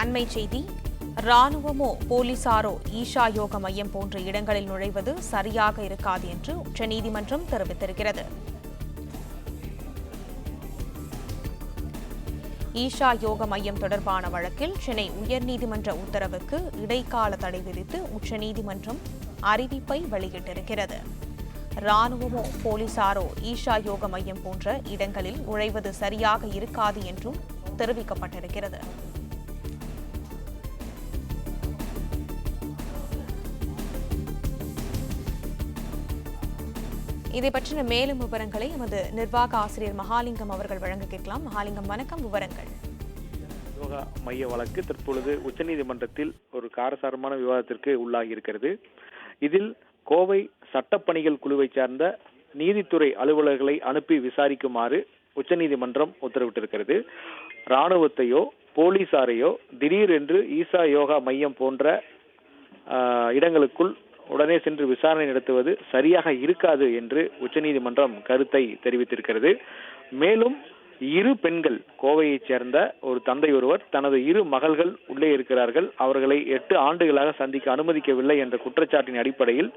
அண்மை செய்தி. ராணுவமோ போலீசாரோ ஈஷா யோக மையம் போன்ற இடங்களில் நுழைவது சரியாக இருக்காது என்று உச்சநீதிமன்றம் தெரிவித்திருக்கிறது. ஈஷா யோக மையம் தொடர்பான வழக்கில் சென்னை உயர்நீதிமன்ற உத்தரவுக்கு இடைக்கால தடை விதித்து உச்சநீதிமன்றம் அறிவிப்பை வெளியிட்டிருக்கிறது. ராணுவமோ போலீசாரோ ஈஷா யோக மையம் போன்ற இடங்களில் நுழைவது சரியாக இருக்காது என்றும் தெரிவிக்கப்பட்டிருக்கிறது. இதை பற்றின மேலும் விவரங்களை எமது நிர்வாக ஆசிரியர் மகாலிங்கம் அவர்கள் வழங்க கேட்கலாம். மகாலிங்கம், வணக்கம். விவரங்கள். யோகா மைய வழக்கு தற்பொழுது உச்சநீதிமன்றத்தில் ஒரு காரசாரமான விவாதத்திற்கு உள்ளாகி இருக்கிறது. இதில் கோவை சட்டப்பணிகள் குழுவை சார்ந்த நீதித்துறை அலுவலர்களை அனுப்பி விசாரிக்குமாறு உச்சநீதிமன்றம் உத்தரவிட்டிருக்கிறது. ராணுவத்தையோ போலீசாரையோ திடீரென்று ஈஷா யோகா மையம் போன்ற இடங்களுக்குள் உடனே சென்று விசாரணை நடத்துவது சரியாக இருக்காது என்று உச்சநீதிமன்றம் கருத்தை தெரிவித்திருக்கிறது. மேலும் இரு பெண்கள், கோவையைச் சேர்ந்த ஒரு தந்தை ஒருவர் தனது இரு மகள்கள் உள்ளே இருக்கிறார்கள், அவர்களை 8 ஆண்டுகளாக சந்திக்க அனுமதிக்கவில்லை என்ற குற்றச்சாட்டின் அடிப்படையில்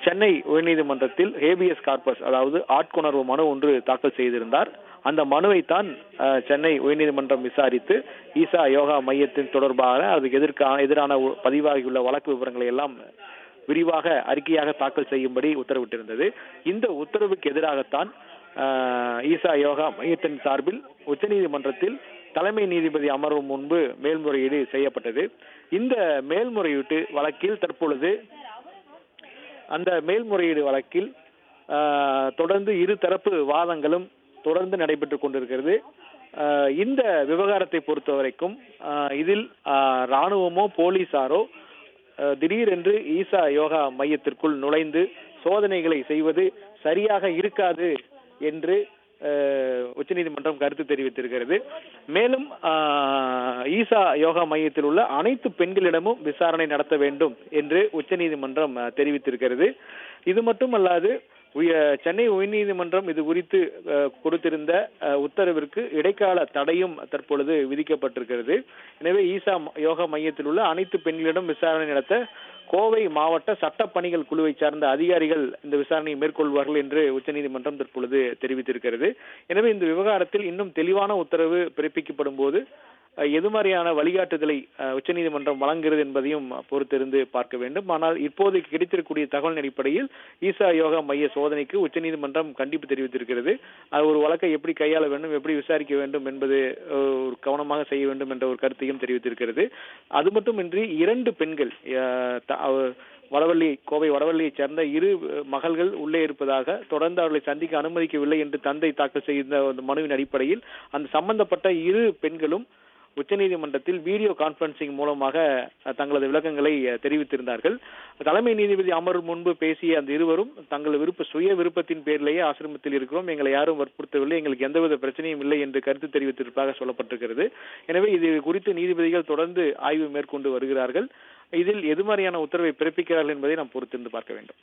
சென்னை உயர்நீதிமன்றத்தில் ஹேபியஸ் கார்பஸ், அதாவது ஆட்கொணர்வு மனு ஒன்று தாக்கல் செய்திருந்தார். அந்த மனுவைத்தான் சென்னை உயர்நீதிமன்றம் விசாரித்து ஈஷா யோகா மையத்தின் தொடர்பாக அதுக்கு எதிரான பதிவாகியுள்ள வழக்கு விவரங்களை எல்லாம் விரிவாக அறிக்கையாக தாக்கல் செய்யும்படி உத்தரவிட்டிருந்தது. இந்த உத்தரவுக்கு எதிராகத்தான் ஈஷா யோகா மையத்தின் சார்பில் உச்சநீதிமன்றத்தில் தலைமை நீதிபதி அமர்வு முன்பு மேல்முறையீடு செய்யப்பட்டது. இந்த மேல்முறையீட்டு வழக்கில் தற்பொழுது அந்த மேல்முறையீடு வழக்கில் தொடர்ந்து இரு தரப்பு வாதங்களும் தொடர்ந்து நடைபெற்றுக் கொண்டிருக்கிறது. இந்த விவகாரத்தை பொறுத்தவரைக்கும் இதில் ராணுவமோ போலீசாரோ திடீரென்று ஈஷா யோகா மையத்திற்குள் நுழைந்து சோதனைகளை செய்வது சரியாக இருக்காது என்று உச்சநீதிமன்றம் கருத்து தெரிவித்திருக்கிறது. மேலும் ஈஷா யோகா மையத்தில் உள்ள அனைத்து பெண்களிடமும் விசாரணை நடத்த வேண்டும் என்று உச்சநீதிமன்றம் தெரிவித்திருக்கிறது. இது மட்டுமல்லாது சென்னை உயர்நீதிமன்றம் இது குறித்து கொடுத்திருந்த உத்தரவிற்கு இடைக்கால தடையும் தற்பொழுது விதிக்கப்பட்டிருக்கிறது. எனவே ஈஷா யோகா மையத்தில் உள்ள அனைத்து பெண்களிடம் விசாரணை நடத்த கோவை மாவட்ட சட்டப்பணிகள் குழுவை சார்ந்த அதிகாரிகள் இந்த விசாரணையை மேற்கொள்வார்கள் என்று உச்சநீதிமன்றம் தற்பொழுது தெரிவித்திருக்கிறது. எனவே இந்த விவகாரத்தில் இன்னும் தெளிவான உத்தரவு பிறப்பிக்கப்படும் போது எது மாதிரியான வழிகாட்டுதலை உச்சநீதிமன்றம் வழங்குகிறது என்பதையும் பொறுத்திருந்து பார்க்க வேண்டும். ஆனால் இப்போதைக்கு கிடைத்திருக்கக்கூடிய தகவல் அடிப்படையில் ஈஷா யோகா மைய சோதனைக்கு உச்சநீதிமன்றம் கண்டிப்பு தெரிவித்திருக்கிறது. அது ஒரு வழக்கை எப்படி கையாள வேண்டும், எப்படி விசாரிக்க வேண்டும் என்பது ஒரு கவனமாக செய்ய வேண்டும் என்ற ஒரு கருத்தையும் தெரிவித்திருக்கிறது. அது மட்டுமின்றி 2 பெண்கள், கோவை வடவள்ளியைச் சேர்ந்த இரு மகள்கள் உள்ளே இருப்பதாக, தொடர்ந்து அவர்களை சந்திக்க அனுமதிக்கவில்லை என்று தந்தை தாக்கல் செய்த மனுவின் அடிப்படையில் அந்த சம்பந்தப்பட்ட இரு பெண்களும் உச்சநீதிமன்றத்தில் வீடியோ கான்பரன்சிங் மூலமாக தங்களது விளக்கங்களை தெரிவித்திருந்தார்கள். தலைமை நீதிபதி அமர்வு முன்பு பேசிய அந்த இருவரும் தங்கள் சுய விருப்பத்தின் பேரிலேயே ஆசிரமத்தில் இருக்கிறோம், எங்களை யாரும் வற்புறுத்தவில்லை, எங்களுக்கு எந்தவித பிரச்சனையும் இல்லை என்று கருத்து தெரிவித்திருப்பதாக சொல்லப்பட்டிருக்கிறது. எனவே இது குறித்து நீதிபதிகள் தொடர்ந்து ஆய்வு மேற்கொண்டு வருகிறார்கள். இதில் எது மாதிரியான உத்தரவை பிறப்பிக்கிறார்கள் என்பதை நாம் பொறுத்திருந்து பார்க்க வேண்டும்.